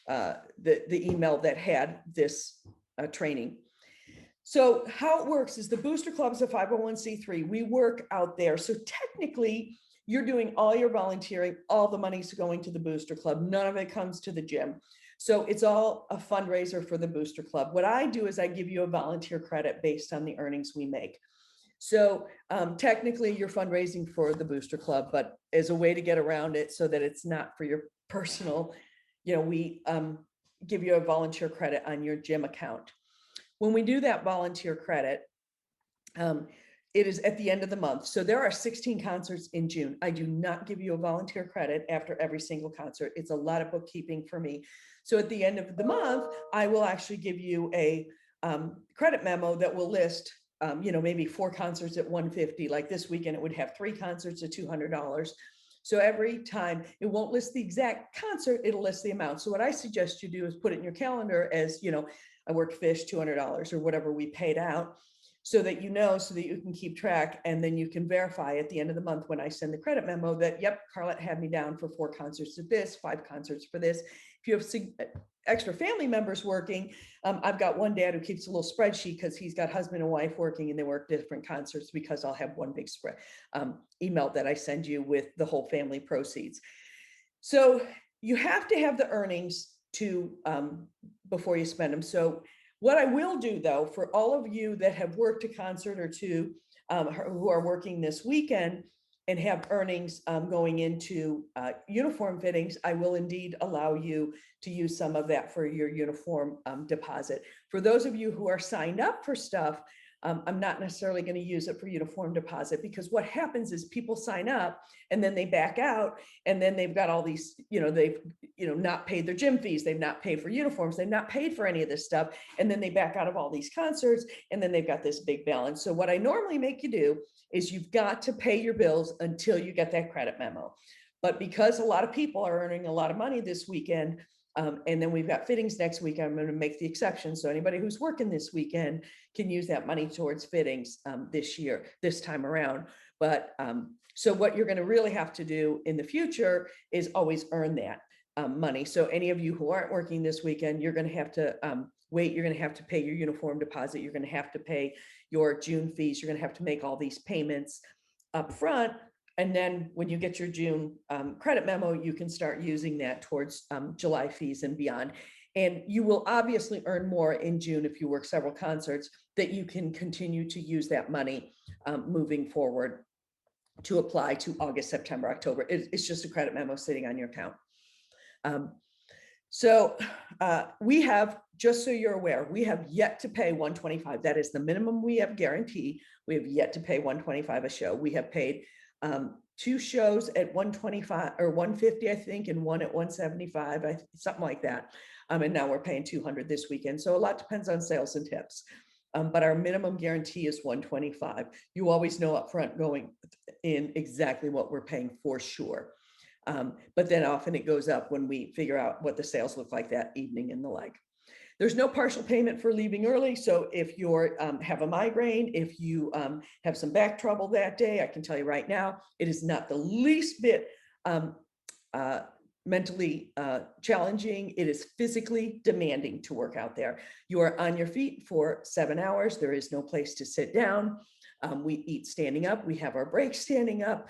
the email that had this training. So how it works is the Booster Club is a 501c3. We work out there. So technically, you're doing all your volunteering, all the money's going to the Booster Club. None of it comes to the gym. So it's all a fundraiser for the Booster Club. What I do is I give you a volunteer credit based on the earnings we make. So technically you're fundraising for the Booster Club, but as a way to get around it so that it's not for your personal, we give you a volunteer credit on your gym account. When we do that volunteer credit, it is at the end of the month. So there are 16 concerts in June. I do not give you a volunteer credit after every single concert. It's a lot of bookkeeping for me. So at the end of the month, I will actually give you a credit memo that will list, maybe 4 concerts at $150. Like this weekend, it would have 3 concerts at $200. So every time, it won't list the exact concert, it'll list the amount. So what I suggest you do is put it in your calendar as, I worked fish, $200 or whatever we paid out, so that so that you can keep track, and then you can verify at the end of the month when I send the credit memo that, yep, Karlette had me down for 4 concerts at this, 5 concerts for this. If you have extra family members working, I've got one dad who keeps a little spreadsheet because he's got husband and wife working and they work different concerts, because I'll have one big spread email that I send you with the whole family proceeds. So you have to have the earnings to before you spend them. So what I will do, though, for all of you that have worked a concert or two, who are working this weekend and have earnings going into uniform fittings, I will indeed allow you to use some of that for your uniform deposit. For those of you who are signed up for stuff, I'm not necessarily going to use it for uniform deposit, because what happens is people sign up and then they back out, and then they've got all these, they've, not paid their gym fees. They've not paid for uniforms. They've not paid for any of this stuff. And then they back out of all these concerts, and then they've got this big balance. So what I normally make you do is you've got to pay your bills until you get that credit memo. But because a lot of people are earning a lot of money this weekend, and then we've got fittings next week, I'm going to make the exception. So anybody who's working this weekend can use that money towards fittings this time around. But so what you're going to really have to do in the future is always earn that money. So any of you who aren't working this weekend, you're going to have to wait. You're going to have to pay your uniform deposit. You're going to have to pay your June fees. You're going to have to make all these payments up front. And then when you get your June credit memo, you can start using that towards July fees and beyond. And you will obviously earn more in June if you work several concerts, that you can continue to use that money moving forward to apply to August, September, October. It's just a credit memo sitting on your account. So we have, just so you're aware, we have yet to pay $125. That is the minimum we have guaranteed. We have yet to pay $125 a show. We have paid 2 shows at $125 or $150, I think, and 1 at $175, something like that. And now we're paying $200 this weekend. So a lot depends on sales and tips. But our minimum guarantee is $125. You always know upfront going in exactly what we're paying for sure. But then often it goes up when we figure out what the sales look like that evening and the like. There's no partial payment for leaving early. So if you have a migraine, if you have some back trouble that day, I can tell you right now, it is not the least bit mentally challenging. It is physically demanding to work out there. You are on your feet for 7 hours. There is no place to sit down. We eat standing up. We have our breaks standing up.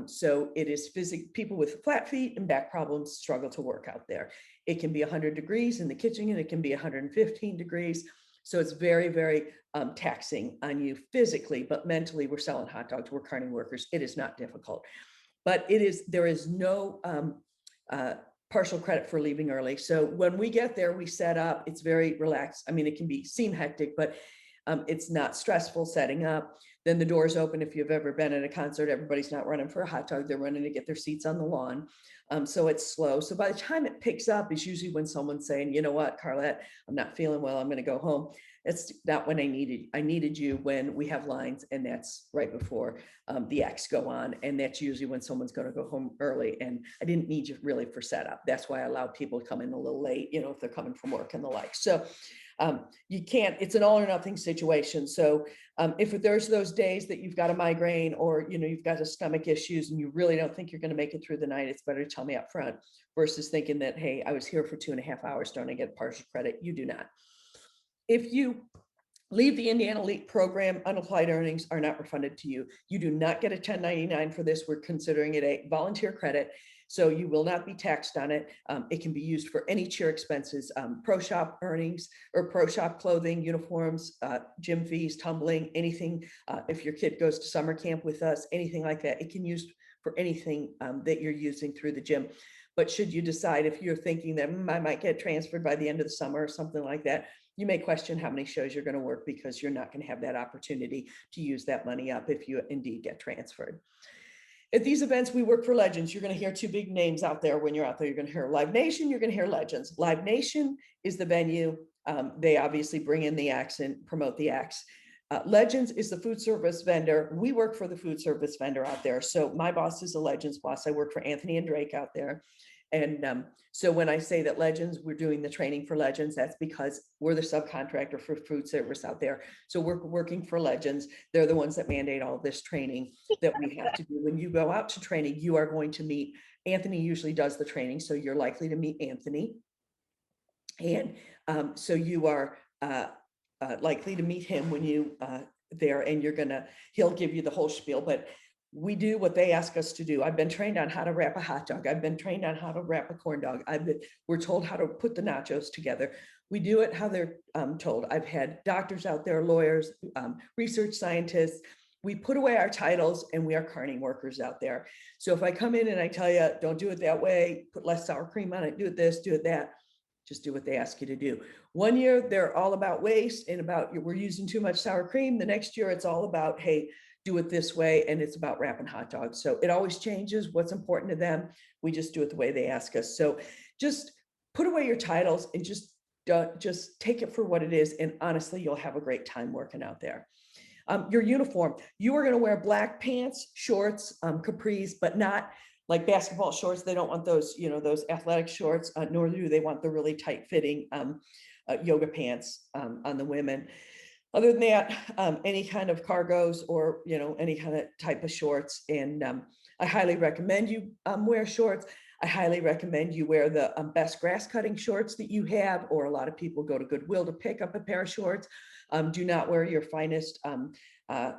So it is people with flat feet and back problems struggle to work out there. It can be 100 degrees in the kitchen, and it can be 115 degrees. So it's very, very taxing on you physically, but mentally, we're selling hot dogs. We're carny workers. It is not difficult, but there is no partial credit for leaving early. So when we get there, we set up, it's very relaxed. I mean, it can seem hectic, but it's not stressful setting up. Then the doors open. If you've ever been at a concert, everybody's not running for a hot dog. They're running to get their seats on the lawn. So it's slow. So by the time it picks up is usually when someone's saying, you know what, Karlette, I'm not feeling well. I'm going to go home. It's not when I needed you when we have lines, and that's right before the acts go on. And that's usually when someone's going to go home early. And I didn't need you really for setup. That's why I allowed people to come in a little late, if they're coming from work and the like. So You can't, it's an all or nothing situation. So if there's those days that you've got a migraine or, you've got a stomach issues and you really don't think you're going to make it through the night, it's better to tell me up front versus thinking that, hey, I was here for 2.5 hours, don't I get partial credit? You do not. If you leave the Indiana Elite program, unapplied earnings are not refunded to you. You do not get a 1099 for this. We're considering it a volunteer credit, so you will not be taxed on it. It can be used for any cheer expenses, pro shop earnings or pro shop clothing, uniforms, gym fees, tumbling, anything. If your kid goes to summer camp with us, anything like that, it can use for anything that you're using through the gym. But should you decide, if you're thinking that I might get transferred by the end of the summer or something like that, you may question how many shows you're going to work because you're not going to have that opportunity to use that money up if you indeed get transferred. At these events, we work for Legends. You're going to hear two big names out there when you're out there. You're going to hear Live Nation, you're going to hear Legends. Live Nation is the venue. They obviously bring in the acts and promote the acts. Legends is the food service vendor. We work for the food service vendor out there. So my boss is a Legends boss. I work for Anthony and Drake out there. And so when I say that Legends, we're doing the training for Legends, that's because we're the subcontractor for food service out there. So we're working for Legends. They're the ones that mandate all this training that we have to do. When you go out to training, you are going to meet, Anthony usually does the training, so you're likely to meet Anthony. And so you are likely to meet him when you there, and he'll give you the whole spiel, but we do what they ask us to do. I've been trained on how to wrap a hot dog. I've been trained on how to wrap a corn dog. We're told how to put the nachos together. We do it how they're told. I've had doctors out there, lawyers, research scientists. We put away our titles and we are carny workers out there. So if I come in and I tell you, don't do it that way, put less sour cream on it, do it this, do it that, just do what they ask you to do. One year, they're all about waste and about we're using too much sour cream. The next year, it's all about, hey, do it this way, and it's about wrapping hot dogs. So it always changes what's important to them. We just do it the way they ask us. So just put away your titles and just take it for what it is. And honestly, you'll have a great time working out there. Your uniform, you are going to wear black pants, shorts, capris, but not like basketball shorts. They don't want those, those athletic shorts, nor do they want the really tight fitting yoga pants on the women. Other than that, any kind of cargos or, any kind of type of shorts. And I highly recommend you wear shorts. I highly recommend you wear the best grass cutting shorts that you have, or a lot of people go to Goodwill to pick up a pair of shorts. Do not wear your finest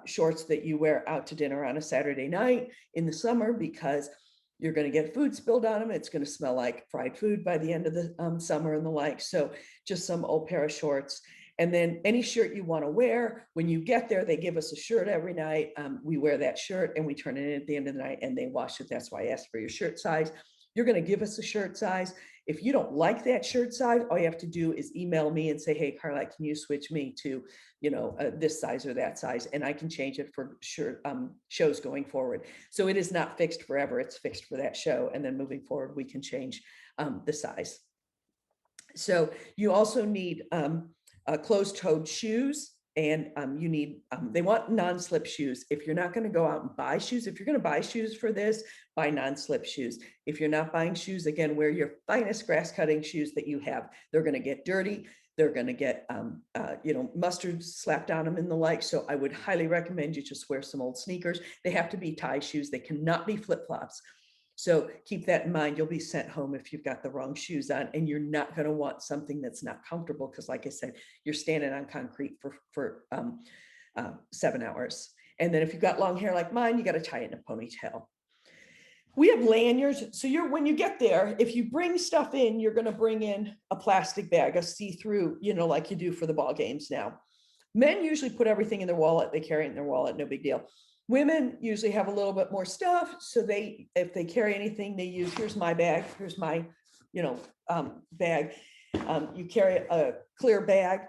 shorts that you wear out to dinner on a Saturday night in the summer, because you're going to get food spilled on them. It's going to smell like fried food by the end of the summer and the like. So just some old pair of shorts. And then any shirt you want to wear, when you get there, they give us a shirt every night. We wear that shirt and we turn it in at the end of the night and they wash it. That's why I asked for your shirt size. You're going to give us a shirt size. If you don't like that shirt size, all you have to do is email me and say, hey, Karlette, can you switch me to, this size or that size? And I can change it for shows going forward. So it is not fixed forever. It's fixed for that show. And then moving forward, we can change the size. So you also need closed-toed shoes, and you need, they want non-slip shoes. If you're not going to go out and buy shoes, if you're going to buy shoes for this, buy non-slip shoes. If you're not buying shoes, again, wear your finest grass cutting shoes that you have. They're going to get dirty. They're going to get, mustard slapped on them and the like. So I would highly recommend you just wear some old sneakers. They have to be tie shoes. They cannot be flip-flops. So keep that in mind. You'll be sent home if you've got the wrong shoes on, and you're not going to want something that's not comfortable, because like I said, you're standing on concrete for 7 hours. And then if you've got long hair like mine, you got to tie it in a ponytail. We have lanyards. So when you get there, if you bring stuff in, you're going to bring in a plastic bag, a see-through, like you do for the ball games now. Men usually put everything in their wallet. They carry it in their wallet, no big deal. Women usually have a little bit more stuff. So if they carry anything, they use, here's my bag, here's my, bag. You carry a clear bag.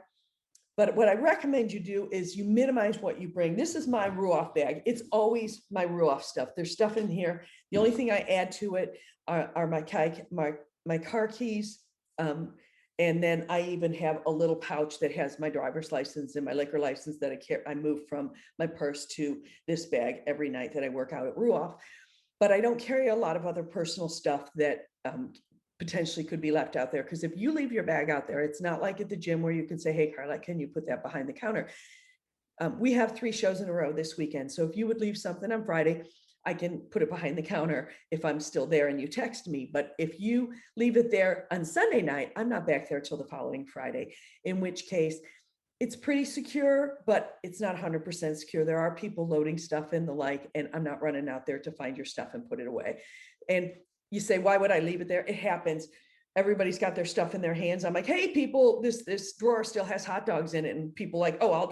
But what I recommend you do is you minimize what you bring. This is my Ruoff bag. It's always my Ruoff stuff. There's stuff in here. The only thing I add to it are my car keys. And then I even have a little pouch that has my driver's license and my liquor license that I move from my purse to this bag every night that I work out at Ruoff. But I don't carry a lot of other personal stuff that potentially could be left out there. Because if you leave your bag out there, it's not like at the gym where you can say, hey, Karlette, can you put that behind the counter? We have 3 shows in a row this weekend. So if you would leave something on Friday, I can put it behind the counter if I'm still there and you text me. But if you leave it there on Sunday night, I'm not back there till the following Friday, in which case it's pretty secure, but it's not 100% secure. There are people loading stuff in the like, and I'm not running out there to find your stuff and put it away. And you say, why would I leave it there? It happens. Everybody's got their stuff in their hands. I'm like, hey, people, this drawer still has hot dogs in it. And people like, oh, I'll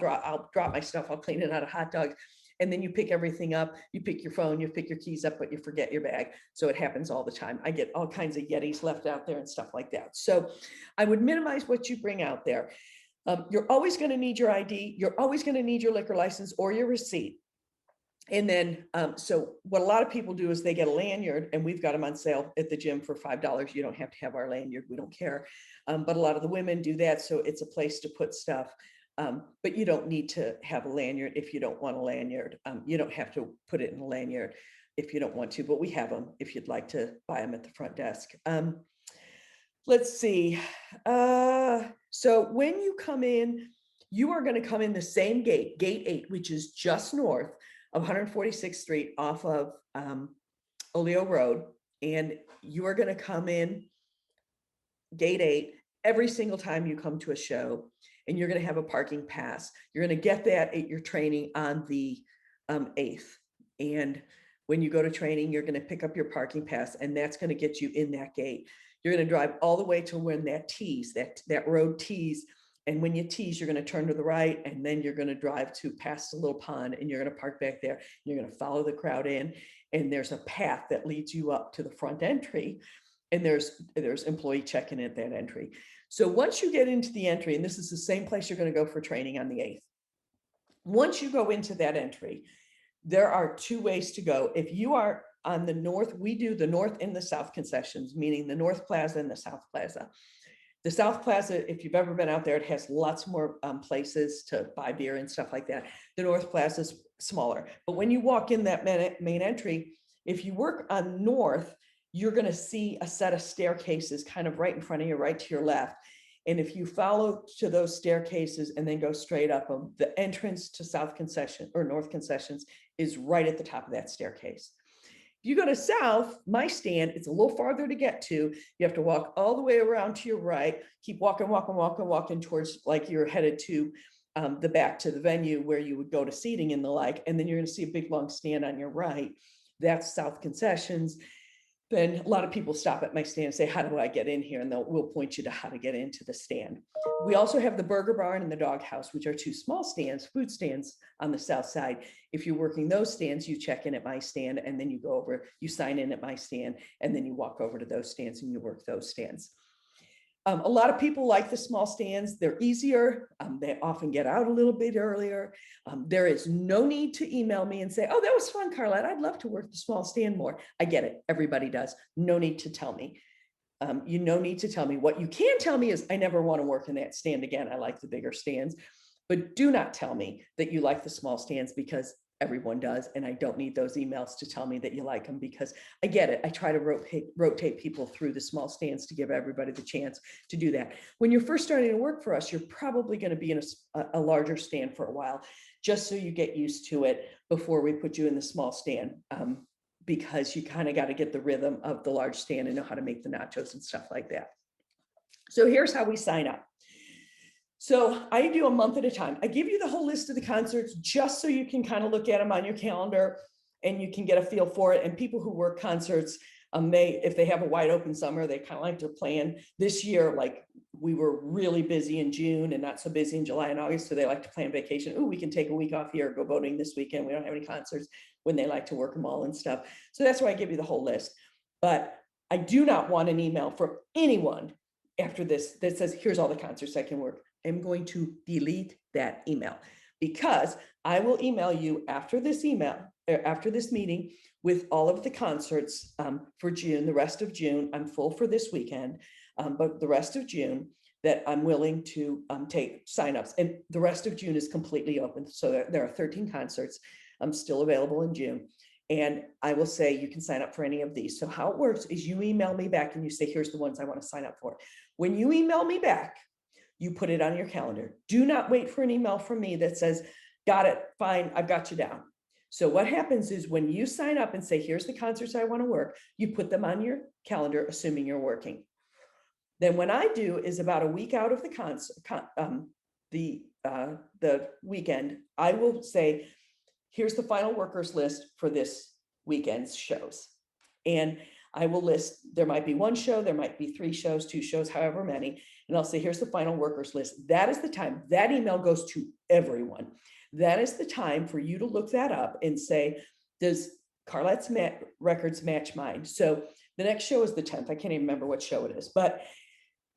drop my stuff. I'll clean it out of hot dogs. And then you pick everything up, you pick your phone, you pick your keys up, but you forget your bag. So it happens all the time. I get all kinds of Yetis left out there and stuff like that. So I would minimize what you bring out there. You're always going to need your ID. You're always going to need your liquor license or your receipt. And then, so what a lot of people do is they get a lanyard, and we've got them on sale at the gym for $5. You don't have to have our lanyard. We don't care. But a lot of the women do that. So it's a place to put stuff. But you don't need to have a lanyard if you don't want a lanyard. You don't have to put it in a lanyard if you don't want to, but we have them if you'd like to buy them at the front desk. Let's see. So when you come in, you are going to come in the same gate, gate 8, which is just north of 146th Street off of Oleo Road. And you are going to come in gate 8 every single time you come to a show, and you're going to have a parking pass. You're going to get that at your training on the 8th. And when you go to training, you're going to pick up your parking pass, and that's going to get you in that gate. You're going to drive all the way to when that tees, that road tees. And when you tease, you're going to turn to the right, and then you're going to drive to past the little pond, and you're going to park back there. You're going to follow the crowd in, and there's a path that leads you up to the front entry. And there's employee check-in at that entry. So once you get into the entry, and this is the same place you're going to go for training on the 8th. Once you go into that entry, there are 2 ways to go. If you are on the north, we do the north and the south concessions, meaning the North Plaza and the South Plaza. The South Plaza, if you've ever been out there, it has lots more places to buy beer and stuff like that. The North Plaza is smaller. But when you walk in that main entry, if you work on north, you're going to see a set of staircases kind of right in front of you, right to your left. And if you follow to those staircases and then go straight up them, the entrance to South Concession or North Concessions is right at the top of that staircase. If you go to South, my stand, it's a little farther to get to. You have to walk all the way around to your right, keep walking towards, like you're headed to the back to the venue where you would go to seating and the like. And then you're going to see a big long stand on your right. That's South Concessions. Then a lot of people stop at my stand and say, how do I get in here? And we'll point you to how to get into the stand. We also have the Burger Barn and the Dog House, which are 2 small stands, food stands on the south side. If you're working those stands, you check in at my stand, and then you go over, you sign in at my stand, and then you walk over to those stands and you work those stands. A lot of people like the small stands. They're easier. They often get out a little bit earlier. There is no need to email me and say, oh, that was fun, Karlette. I'd love to work the small stand more. I get it. Everybody does. No need to tell me. You no need to tell me. What you can tell me is I never want to work in that stand again. I like the bigger stands. But do not tell me that you like the small stands, because everyone does. And I don't need those emails to tell me that you like them, because I get it. I try to rotate people through the small stands to give everybody the chance to do that. When you're first starting to work for us, you're probably going to be in a larger stand for a while, just so you get used to it before we put you in the small stand, because you kind of got to get the rhythm of the large stand and know how to make the nachos and stuff like that. So here's how we sign up. So I do a month at a time. I give you the whole list of the concerts just so you can kind of look at them on your calendar and you can get a feel for it. And people who work concerts, if they have a wide open summer, they kind of like to plan. This year, like we were really busy in June and not so busy in July and August. So they like to plan vacation. Oh, we can take a week off here, go boating this weekend. We don't have any concerts, when they like to work them all and stuff. So that's why I give you the whole list. But I do not want an email from anyone after this that says, here's all the concerts I can work. I'm going to delete that email, because I will email you after this meeting with all of the concerts for June, the rest of June. I'm full for this weekend, but the rest of June that I'm willing to take signups, and the rest of June is completely open. So there are 13 concerts still available in June. And I will say, you can sign up for any of these. So how it works is you email me back and you say, here's the ones I want to sign up for. When you email me back, you put it on your calendar. Do not wait for an email from me that says, got it, fine, I've got you down. So what happens is when you sign up and say, here's the concerts I want to work, you put them on your calendar, assuming you're working. Then what I do is about a week out of the the weekend, I will say, here's the final workers list for this weekend's shows. And I will list, there might be one show, there might be 3 shows, 2 shows, however many. And I'll say, here's the final workers list. That is the time. That email goes to everyone. That is the time for you to look that up and say, does Karlette's records match mine? So the next show is the 10th. I can't even remember what show it is. But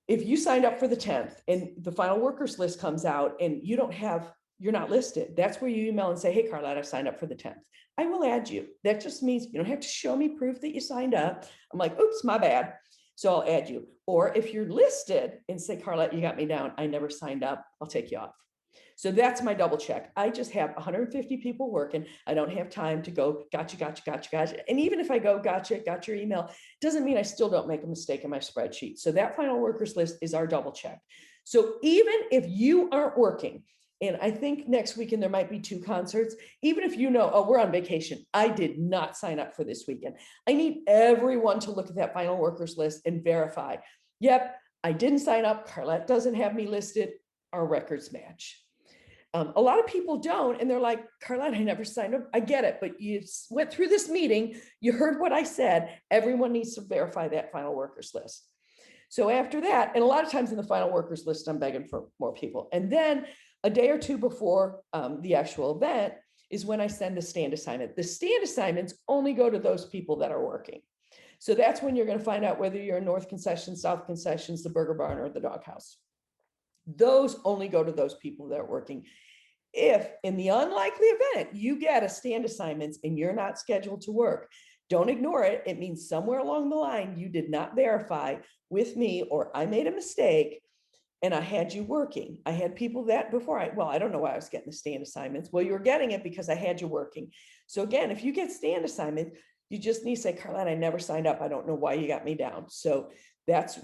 if you signed up for the 10th and the final workers list comes out and you're not listed, that's where you email and say, hey, Karlette, I signed up for the 10th. I will add you. That just means you don't have to show me proof that you signed up. I'm like, oops, my bad. So I'll add you. Or if you're listed and say, Karlette, you got me down, I never signed up, I'll take you off. So that's my double check. I just have 150 people working. I don't have time to go, gotcha, gotcha, gotcha, gotcha. And even if I go, gotcha, got your email, doesn't mean I still don't make a mistake in my spreadsheet. So that final workers list is our double check. So even if you aren't working, and I think next weekend there might be 2 concerts, even if you know, oh, we're on vacation, I did not sign up for this weekend. I need everyone to look at that final workers list and verify, yep, I didn't sign up. Karlette doesn't have me listed. Our records match. A lot of people don't, and they're like, Karlette, I never signed up. I get it, but you went through this meeting, you heard what I said. Everyone needs to verify that final workers list. So after that, and a lot of times in the final workers list, I'm begging for more people. And then a day or 2 before the actual event is when I send the stand assignment. The stand assignments only go to those people that are working. So that's when you're going to find out whether you're in North Concession, South Concessions, the Burger Barn, or the Doghouse. Those only go to those people that are working. If in the unlikely event you get a stand assignments and you're not scheduled to work, don't ignore it. It means somewhere along the line you did not verify with me, or I made a mistake and I had you working. I had people that before I don't know why I was getting the stand assignments. Well, you were getting it because I had you working. So again, if you get stand assignments, you just need to say, Karlette, I never signed up. I don't know why you got me down. So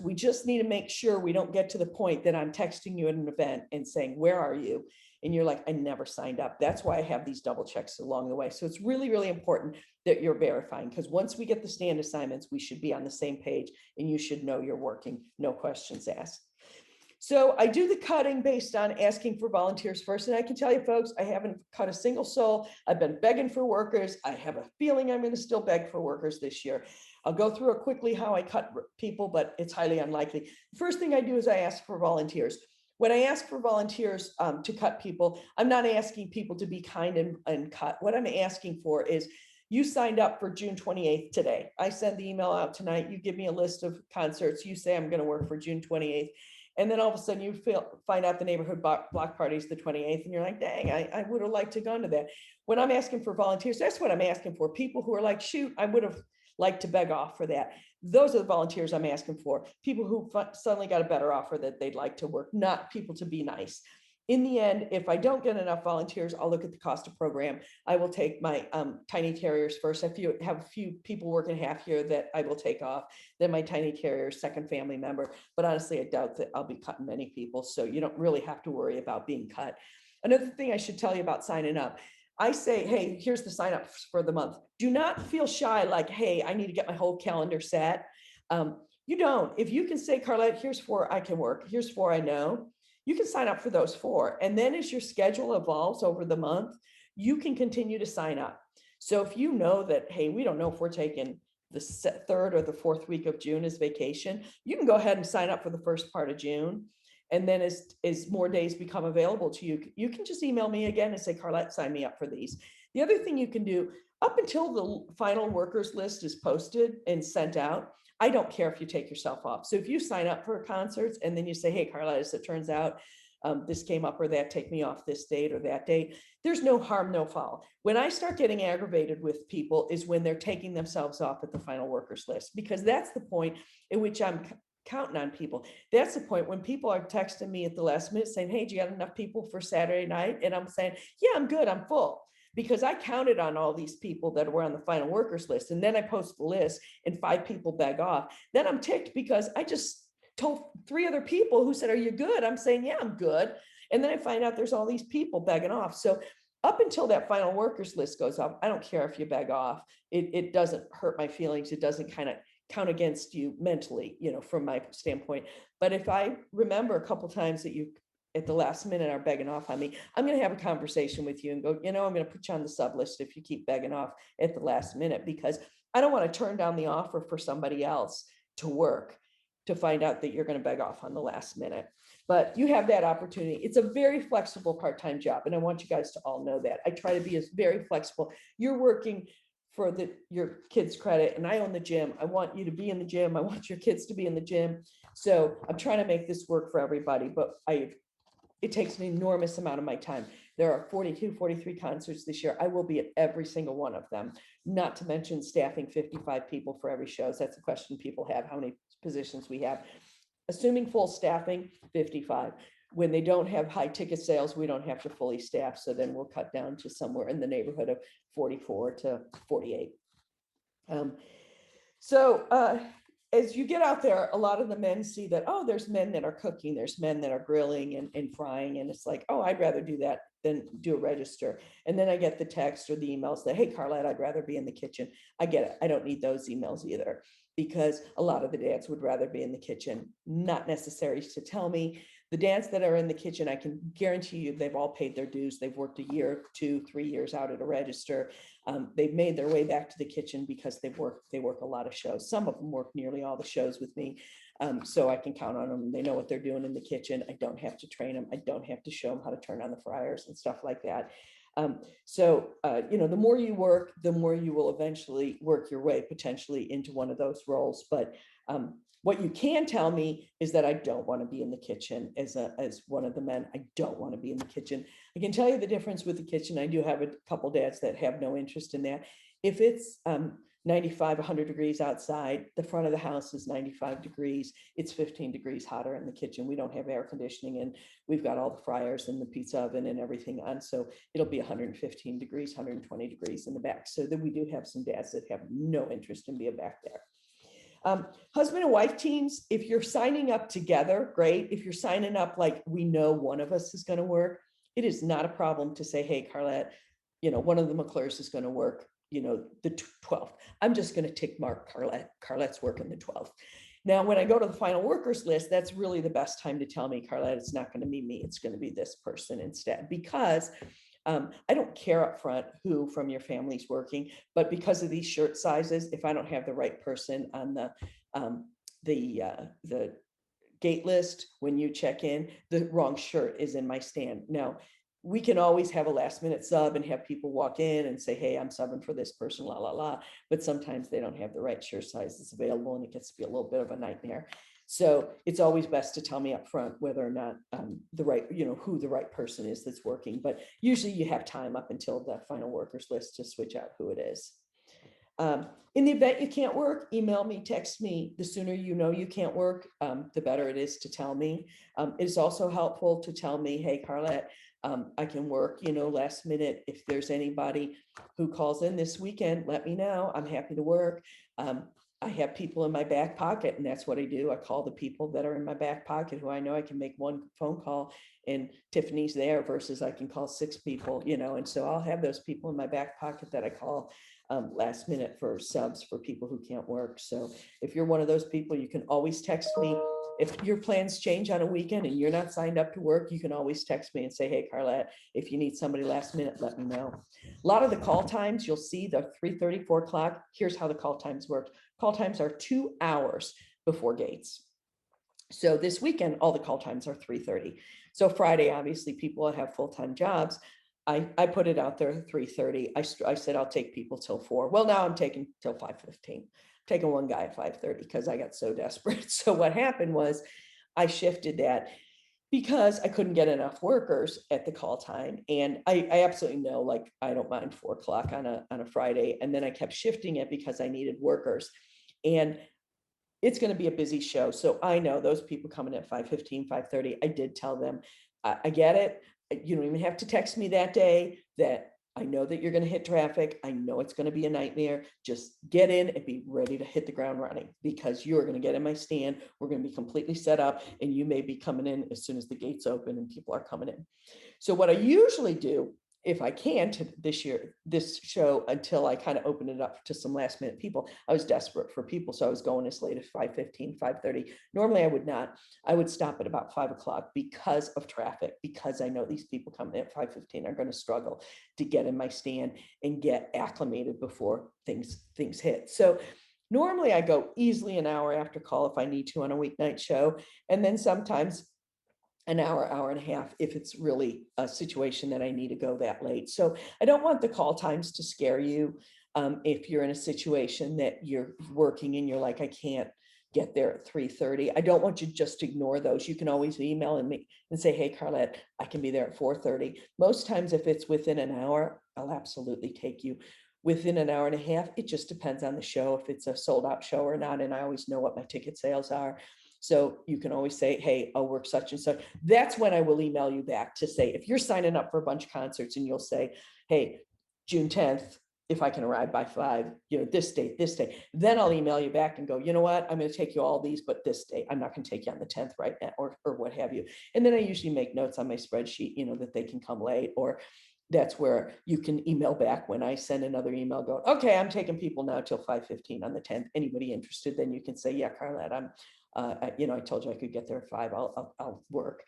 we just need to make sure we don't get to the point that I'm texting you at an event and saying, where are you? And you're like, I never signed up. That's why I have these double checks along the way. So it's really, really important that you're verifying, because once we get the stand assignments, we should be on the same page and you should know you're working, no questions asked. So I do the cutting based on asking for volunteers first. And I can tell you folks, I haven't cut a single soul. I've been begging for workers. I have a feeling I'm going to still beg for workers this year. I'll go through it quickly how I cut people, but it's highly unlikely. The first thing I do is I ask for volunteers. When I ask for volunteers to cut people, I'm not asking people to be kind and cut. What I'm asking for is, you signed up for June 28th today. I send the email out tonight. You give me a list of concerts. You say, I'm going to work for June 28th. And then all of a sudden you find out the neighborhood block party is the 28th. And you're like, dang, I would have liked to go to that. When I'm asking for volunteers, that's what I'm asking for. People who are like, shoot, I would have liked to beg off for that. Those are the volunteers I'm asking for. People who suddenly got a better offer that they'd like to work, not people to be nice. In the end, if I don't get enough volunteers, I'll look at the cost of program. I will take my tiny terriers first. If you have a few people working half here that I will take off, then my tiny terrier, second family member. But honestly, I doubt that I'll be cutting many people. So you don't really have to worry about being cut. Another thing I should tell you about signing up. I say, hey, here's the sign up for the month. Do not feel shy like, hey, I need to get my whole calendar set. You don't. If you can say, Karlette, here's 4 I can work. Here's 4 I know. You can sign up for those 4. And then as your schedule evolves over the month, you can continue to sign up. So if you know that, hey, we don't know if we're taking the 3rd or the 4th week of June as vacation, you can go ahead and sign up for the first part of June. And then as more days become available to you, you can just email me again and say, Karlette, sign me up for these. The other thing you can do, up until the final workers list is posted and sent out, I don't care if you take yourself off. So if you sign up for concerts and then you say, hey, Karlette, as it turns out, this came up or that, take me off this date or that date, there's no harm, no foul. When I start getting aggravated with people is when they're taking themselves off at the final workers list, because that's the point in which I'm counting on people. That's the point when people are texting me at the last minute saying, hey, do you got enough people for Saturday night? And I'm saying, yeah, I'm good, I'm full. because I counted on all these people that were on the final workers list. And then I post the list and 5 people beg off. Then I'm ticked because I just told 3 other people who said, are you good? I'm saying, yeah, I'm good. And then I find out there's all these people begging off. So up until that final workers list goes up, I don't care if you beg off. It doesn't hurt my feelings. It doesn't kind of count against you mentally, from my standpoint. But if I remember a couple times that you at the last minute are begging off on me, I'm going to have a conversation with you and go, I'm going to put you on the sub list if you keep begging off at the last minute, because I don't want to turn down the offer for somebody else to work to find out that you're going to beg off on the last minute. But you have that opportunity. It's a very flexible part-time job. And I want you guys to all know that. I try to be as very flexible. You're working for your kids' credit, and I own the gym. I want you to be in the gym. I want your kids to be in the gym. So I'm trying to make this work for everybody, but it takes an enormous amount of my time. There are 42, 43 concerts this year. I will be at every single one of them, not to mention staffing 55 people for every show. So that's a question people have, how many positions we have. Assuming full staffing, 55. When they don't have high ticket sales, we don't have to fully staff. So then we'll cut down to somewhere in the neighborhood of 44 to 48. As you get out there, a lot of the men see that, oh, there's men that are cooking, there's men that are grilling and frying. And it's like, oh, I'd rather do that than do a register. And then I get the text or the emails that, hey, Karlette, I'd rather be in the kitchen. I get it. I don't need those emails either, because a lot of the dads would rather be in the kitchen. Not necessary to tell me. The dads that are in the kitchen, I can guarantee you they've all paid their dues. They've worked a year, 2, 3 years out at a register. They've made their way back to the kitchen because they work a lot of shows. Some of them work nearly all the shows with me. So I can count on them. They know what they're doing in the kitchen. I don't have to train them. I don't have to show them how to turn on the fryers and stuff like that. The more you work, the more you will eventually work your way potentially into one of those roles. But what you can tell me is that I don't want to be in the kitchen as one of the men. I don't want to be in the kitchen. I can tell you the difference with the kitchen. I do have a couple dads that have no interest in that. If it's 95, 100 degrees outside, the front of the house is 95 degrees. It's 15 degrees hotter in the kitchen. We don't have air conditioning, and we've got all the fryers and the pizza oven and everything on. So it'll be 115 degrees, 120 degrees in the back. So that we do have some dads that have no interest in being back there. Husband and wife teams, if you're signing up together, great. If you're signing up like we know one of us is going to work, it is not a problem to say, hey, Karlette, one of the McClures is going to work, the 12th. I'm just going to tick mark Karlette. Karlette's working the 12th. Now, when I go to the final workers list, that's really the best time to tell me, Karlette, it's not going to be me. It's going to be this person instead, because I don't care up front who from your family's working, but because of these shirt sizes, if I don't have the right person on the gate list, when you check in, the wrong shirt is in my stand. Now, we can always have a last minute sub and have people walk in and say, hey, I'm subbing for this person, la, la, la. But sometimes they don't have the right shirt sizes available, and it gets to be a little bit of a nightmare. So it's always best to tell me up front whether or not the right, who the right person is that's working. But usually you have time up until the final workers list to switch out who it is. In the event you can't work, email me, text me. The sooner you can't work, the better it is to tell me. It is also helpful to tell me, hey, Karlette, I can work, last minute. If there's anybody who calls in this weekend, let me know. I'm happy to work. I have people in my back pocket, and that's what I do. I call the people that are in my back pocket who I know I can make one phone call and Tiffany's there, versus I can call 6 people, and so I'll have those people in my back pocket that I call last minute for subs for people who can't work. So if you're one of those people, you can always text me. If your plans change on a weekend and you're not signed up to work, you can always text me and say, hey, Karlette, if you need somebody last minute, let me know. A lot of the call times, you'll see the 3:30, 4 o'clock. Here's how the call times work. Call times are 2 hours before gates. So this weekend, all the call times are 3:30. So Friday, obviously, people that have full-time jobs, I put it out there at 3:30. I said, I'll take people till 4. Well, now I'm taking till 5:15. Taking one guy at 5:30 because I got so desperate. So what happened was I shifted that because I couldn't get enough workers at the call time. And I absolutely know, like, I don't mind 4 o'clock on a Friday. And then I kept shifting it because I needed workers. And it's going to be a busy show. So I know those people coming at 5:15, 5:30, I did tell them, I get it. You don't even have to text me that day that I know that you're going to hit traffic. I know it's going to be a nightmare. Just get in and be ready to hit the ground running, because you're going to get in my stand. We're going to be completely set up, and you may be coming in as soon as the gates open and people are coming in. So what I usually do, if I can, to this show, until I kind of open it up to some last minute people, I was desperate for people. So I was going as late as 5:15, 5:30. Normally I would not. I would stop at about 5 o'clock because of traffic, because I know these people coming in at 5:15 are going to struggle to get in my stand and get acclimated before things hit. So normally I go easily an hour after call if I need to on a weeknight show. And then sometimes an hour, hour and a half, if it's really a situation that I need to go that late. So I don't want the call times to scare you. If you're in a situation that you're working and you're like, I can't get there at 3:30. I don't want you just to ignore those. You can always email me and say, hey, Karlette, I can be there at 4:30. Most times, if it's within an hour, I'll absolutely take you. Within an hour and a half, it just depends on the show, if it's a sold out show or not. And I always know what my ticket sales are. So you can always say, hey, I'll work such and such. That's when I will email you back to say, if you're signing up for a bunch of concerts and you'll say, hey, June 10th, if I can arrive by 5, this date, then I'll email you back and go, you know what, I'm going to take you all these, but this date, I'm not going to take you on the 10th right now, or what have you. And then I usually make notes on my spreadsheet, that they can come late, or that's where you can email back when I send another email going, okay, I'm taking people now till 5:15 on the 10th. Anybody interested? Then you can say, yeah, Karlette, I told you I could get there at 5. I'll work.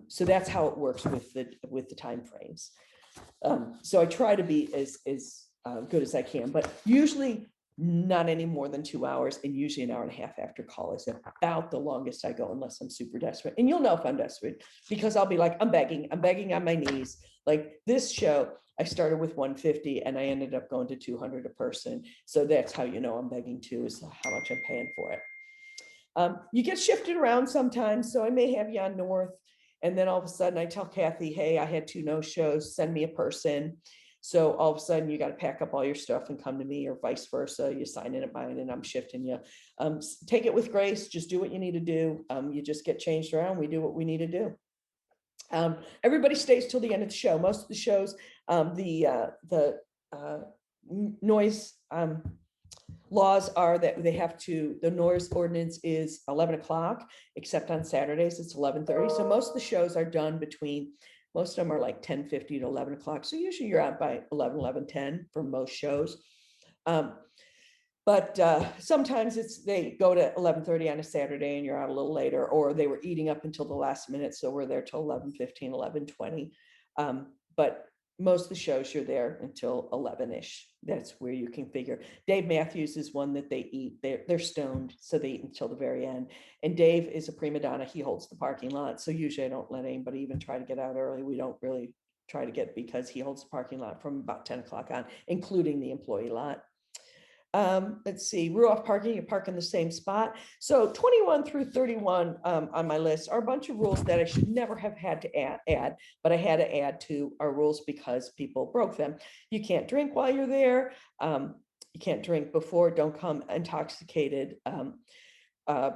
So that's how it works with the time frames. So I try to be as good as I can, but usually not any more than 2 hours, and usually an hour and a half after call is about the longest I go, unless I'm super desperate. And you'll know if I'm desperate, because I'll be like, I'm begging on my knees. Like this show, I started with 150 and I ended up going to 200 a person. So that's how you know I'm begging too, is how much I'm paying for it. You get shifted around sometimes. So I may have you on North, and then all of a sudden I tell Kathy, hey, I had 2 no shows, send me a person. So all of a sudden you got to pack up all your stuff and come to me, or vice versa. You sign in at mine and I'm shifting you. Take it with grace. Just do what you need to do. You just get changed around. We do what we need to do. Everybody stays till the end of the show. Most of the shows, the noise laws are that the noise ordinance is 11 o'clock, except on Saturdays it's 11:30. So most of the shows are done most of them are like 10:50 to 11 o'clock. So usually you're out by 11:10 for most shows. But sometimes they go to 11:30 on a Saturday and you're out a little later, or they were eating up until the last minute. So we're there till 11:15, 11:20. But most of the shows you're there until 11-ish. That's where you can figure. Dave Matthews is one that they eat. They're stoned, so they eat until the very end. And Dave is a prima donna. He holds the parking lot. So usually I don't let anybody even try to get out early. We don't really try to get, because he holds the parking lot from about 10 o'clock on, including the employee lot. Let's see, Ruoff parking, you park in the same spot. So 21 through 31 on my list are a bunch of rules that I should never have had to add, but I had to add to our rules because people broke them. You can't drink while you're there. You can't drink before. Don't come intoxicated.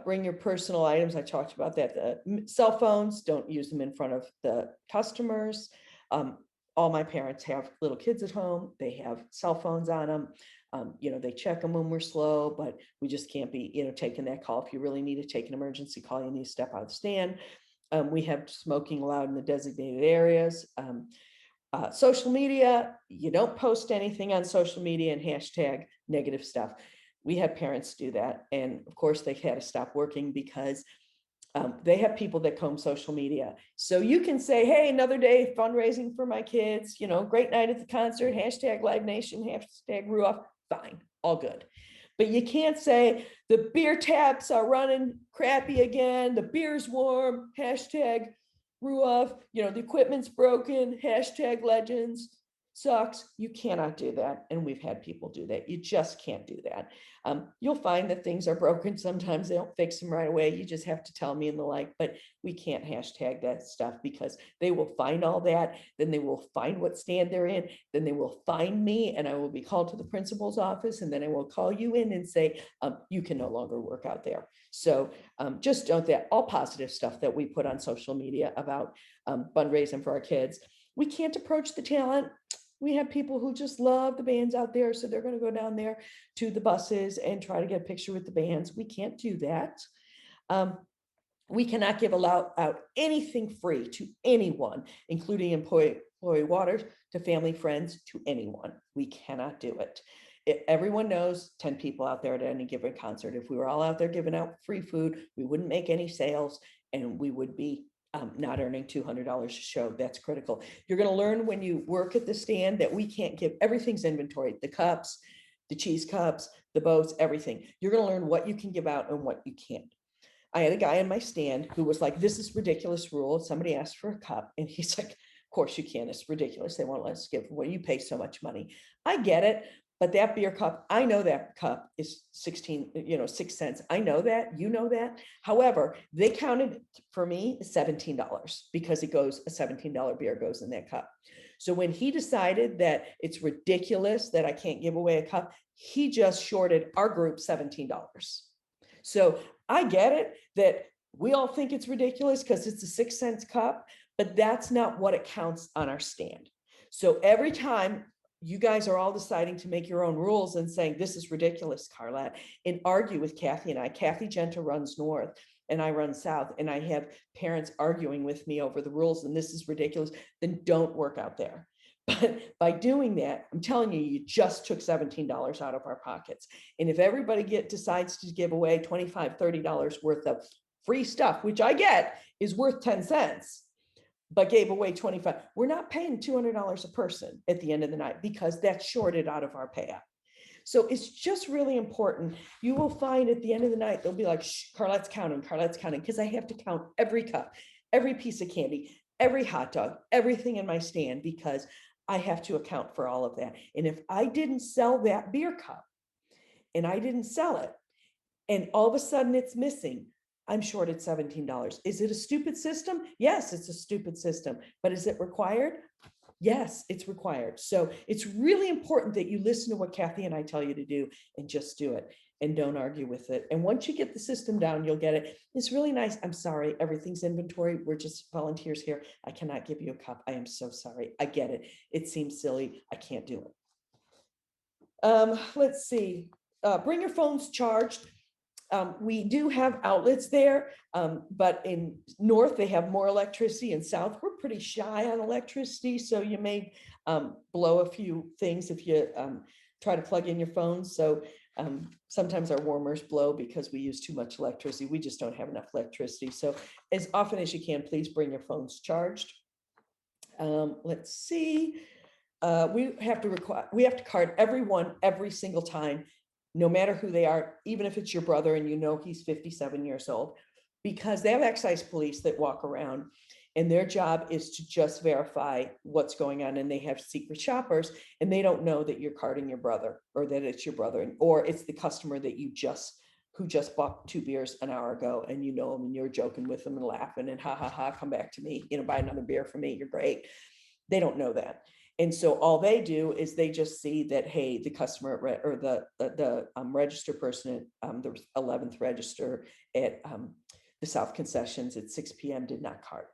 Bring your personal items. I talked about that. Cell phones, don't use them in front of the customers. All my parents have little kids at home. They have cell phones on them. They check them when we're slow, but we just can't be, taking that call. If you really need to take an emergency call, you need to step out of the stand. We have smoking allowed in the designated areas. Social media, you don't post anything on social media and hashtag negative stuff. We had parents do that. And of course they had to stop working because they have people that comb social media. So you can say, hey, another day fundraising for my kids, great night at the concert, hashtag Live Nation, hashtag Ruoff, fine, all good. But you can't say the beer taps are running crappy again, the beer's warm, hashtag Ruoff, the equipment's broken, hashtag Legends, sucks. You cannot do that. And we've had people do that. You just can't do that. You'll find that things are broken. Sometimes they don't fix them right away. You just have to tell me and the like, but we can't hashtag that stuff because they will find all that. Then they will find what stand they're in. Then they will find me and I will be called to the principal's office. And then I will call you in and say, you can no longer work out there. So just don't that. All positive stuff that we put on social media about fundraising for our kids. We can't approach the talent. We have people who just love the bands out there, so they're going to go down there to the buses and try to get a picture with the bands. We can't do that. We cannot give out anything free to anyone, including employee water to family, friends, to anyone. We cannot do it. Everyone knows 10 people out there at any given concert. If we were all out there giving out free food, we wouldn't make any sales, and we would be not earning $200 a show. That's critical. You're going to learn when you work at the stand that we can't give, everything's inventory, the cups, the cheese cups, the boats, everything. You're going to learn what you can give out and what you can't. I had a guy in my stand who was like, this is ridiculous rule. Somebody asked for a cup, and he's like, of course you can. It's ridiculous. They won't let us give. Well, you pay so much money. I get it. But that beer cup, I know that cup is 6 cents. I know that, you know that. However, they counted for me $17 because it goes, a $17 beer goes in that cup. So when he decided that it's ridiculous that I can't give away a cup, he just shorted our group $17. So I get it that we all think it's ridiculous because it's a 6 cents cup, but that's not what it counts on our stand. So every time you guys are all deciding to make your own rules and saying, this is ridiculous, Karlette, and argue with Kathy and I. Kathy Genta runs north and I run south, and I have parents arguing with me over the rules and this is ridiculous, then don't work out there. But by doing that, I'm telling you, you just took $17 out of our pockets. And if everybody decides to give away $25, $30 worth of free stuff, which I get is worth 10 cents, but gave away 25, we're not paying $200 a person at the end of the night because that's shorted out of our payout. So it's just really important. You will find at the end of the night, they'll be like, Karlette's counting, because I have to count every cup, every piece of candy, every hot dog, everything in my stand, because I have to account for all of that. And if I didn't sell that beer cup and I didn't sell it, and all of a sudden it's missing, I'm shorted $17. Is it a stupid system? Yes, it's a stupid system. But is it required? Yes, it's required. So it's really important that you listen to what Kathy and I tell you to do and just do it and don't argue with it. And once you get the system down, you'll get it. It's really nice. I'm sorry, everything's inventory. We're just volunteers here. I cannot give you a cup. I am so sorry. I get it. It seems silly. I can't do it. Let's see. Bring your phones charged. We do have outlets there, but in north, they have more electricity. In south, we're pretty shy on electricity. So you may blow a few things if you try to plug in your phone. So sometimes our warmers blow because we use too much electricity. We just don't have enough electricity. So as often as you can, please bring your phones charged. Let's see. We have to card everyone every single time, no matter who they are, even if it's your brother and you know he's 57 years old, because they have excise police that walk around and their job is to just verify what's going on. And they have secret shoppers and they don't know that you're carding your brother or that it's your brother, or it's the customer that who just bought 2 beers an hour ago, and you know them and you're joking with them and laughing and ha ha ha, come back to me, buy another beer for me, you're great. They don't know that. And so all they do is they just see that, hey, the customer or the register person at the 11th register at the South Concessions at 6 p.m. did not card.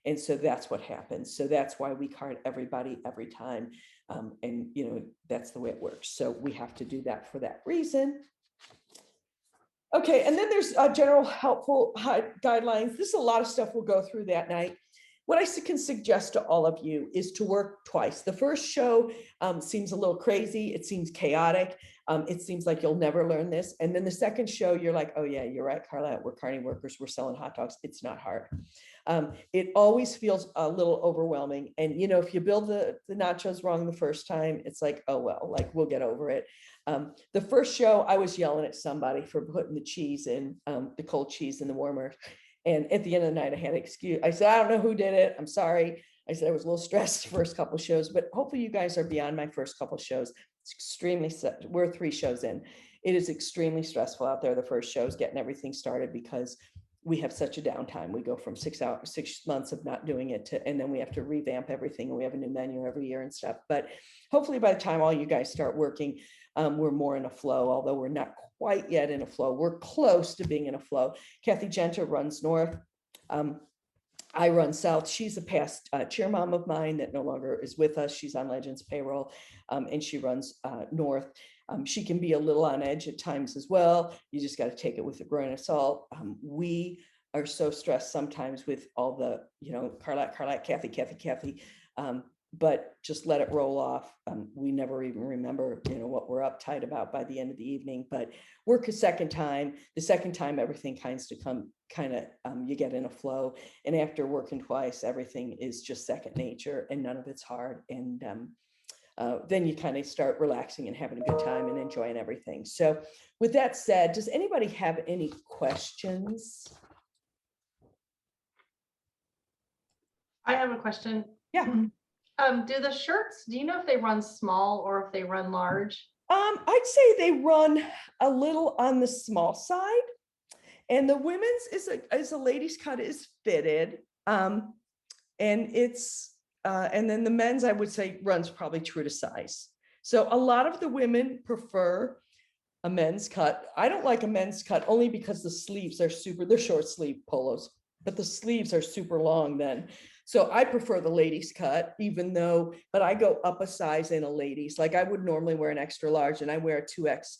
And so that's what happens. So that's why we card everybody every time. And, that's the way it works. So we have to do that for that reason. Okay, and then there's general helpful guidelines. This is a lot of stuff we'll go through that night. What I can suggest to all of you is to work twice. The first show seems a little crazy. It seems chaotic. It seems like you'll never learn this. And then the second show, you're like, oh yeah, you're right, Karlette, we're carny workers. We're selling hot dogs. It's not hard. It always feels a little overwhelming. And, if you build the nachos wrong the first time, it's like, oh, well, like we'll get over it. The first show, I was yelling at somebody for putting the cheese in, the cold cheese in the warmer. And at the end of the night, I had an excuse. I said, I don't know who did it. I'm sorry. I said I was a little stressed the first couple of shows, but hopefully you guys are beyond my first couple of shows. It's extremely, we're 3 shows in. It is extremely stressful out there. The first shows getting everything started because we have such a downtime. We go from 6 months of not doing it and then we have to revamp everything. And we have a new menu every year and stuff. But hopefully by the time all you guys start working, we're more in a flow, although we're not quite yet in a flow. We're close to being in a flow. Kathy Genta runs north. I run south. She's a past chair mom of mine that no longer is with us. She's on Legends payroll, and she runs north. She can be a little on edge at times as well. You just got to take it with a grain of salt. We are so stressed sometimes with all the, Karlette, Kathy, but just let it roll off. We never even remember, what we're uptight about by the end of the evening, but work a second time. The second time, everything you get in a flow. And after working twice, everything is just second nature and none of it's hard. And then you kind of start relaxing and having a good time and enjoying everything. So with that said, does anybody have any questions? I have a question. Yeah. Do the shirts, do you know if they run small or if they run large? I'd say they run a little on the small side, and the women's is a ladies cut is fitted, and it's and then the men's, I would say, runs probably true to size. So a lot of the women prefer a men's cut. I don't like a men's cut only because the sleeves are they're short sleeve polos, but the sleeves are super long then. So I prefer the ladies cut, but I go up a size in a ladies. Like I would normally wear an extra large and I wear a 2X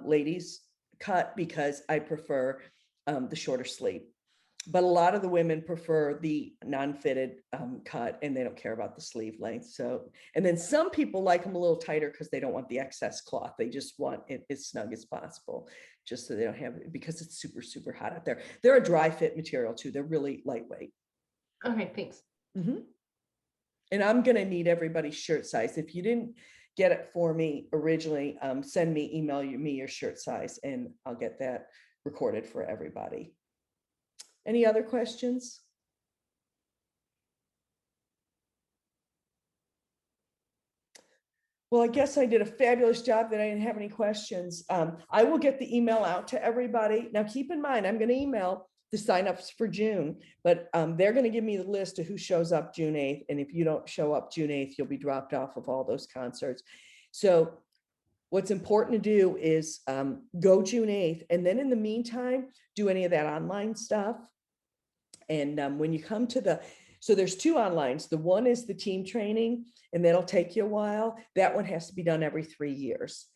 ladies cut because I prefer the shorter sleeve. But a lot of the women prefer the non-fitted cut and they don't care about the sleeve length. So, and then some people like them a little tighter because they don't want the excess cloth. They just want it as snug as possible, just so they don't have it, because it's super, super hot out there. They're a dry fit material too. They're really lightweight. Okay, thanks. And I'm going to need everybody's shirt size. If you didn't get it for me originally, email me your shirt size and I'll get that recorded for everybody. Any other questions? Well, I guess I did a fabulous job that I didn't have any questions. I will get the email out to everybody. Now, keep in mind, I'm going to email the signups for June, but they're going to give me the list of who shows up June 8th. And if you don't show up June 8th, you'll be dropped off of all those concerts. So what's important to do is go June 8th. And then in the meantime, do any of that online stuff. And when you come to so there's two onlines. The one is the team training, and that'll take you a while. That one has to be done every 3 years.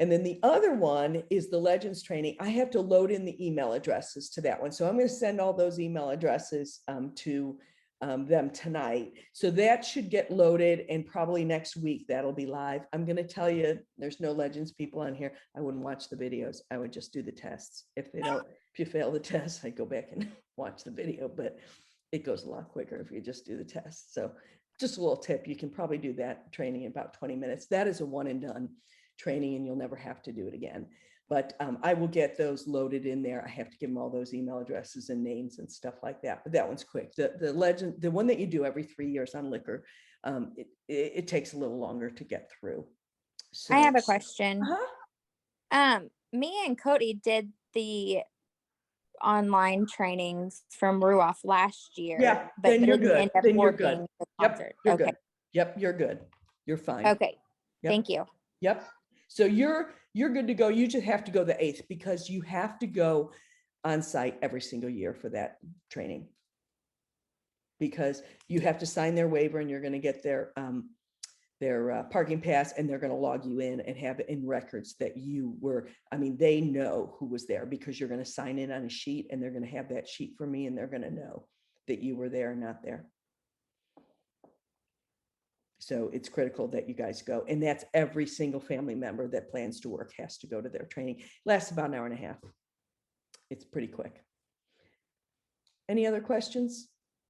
And then the other one is the Legends training. I have to load in the email addresses to that one. So I'm going to send all those email addresses to them tonight. So that should get loaded, and probably next week that'll be live. I'm going to tell you, there's no Legends people on here. I wouldn't watch the videos. I would just do the tests. If you fail the test, I go back and watch the video, but it goes a lot quicker if you just do the test. So just a little tip, you can probably do that training in about 20 minutes. That is a one and done training and you'll never have to do it again. But I will get those loaded in there. I have to give them all those email addresses and names and stuff like that. But that one's quick. The Legend, the one that you do every 3 years on liquor, it takes a little longer to get through. So I have a question. Me and Cody did the online trainings from Ruoff last year. Yeah, but then you're didn't good. end up Then you're working good. the Yep, concert. you're Okay. good. Yep, you're good. You're fine. Okay. Yep. Thank you. Yep. So you're good to go. You just have to go the 8th because you have to go on site every single year for that training, because you have to sign their waiver and you're going to get their parking pass, and they're going to log you in and have it in records that you were, they know who was there because you're going to sign in on a sheet, and they're going to have that sheet for me, and they're going to know that you were there and not there. So it's critical that you guys go. And that's every single family member that plans to work has to go to their training. It lasts about an hour and a half. It's pretty quick. Any other questions?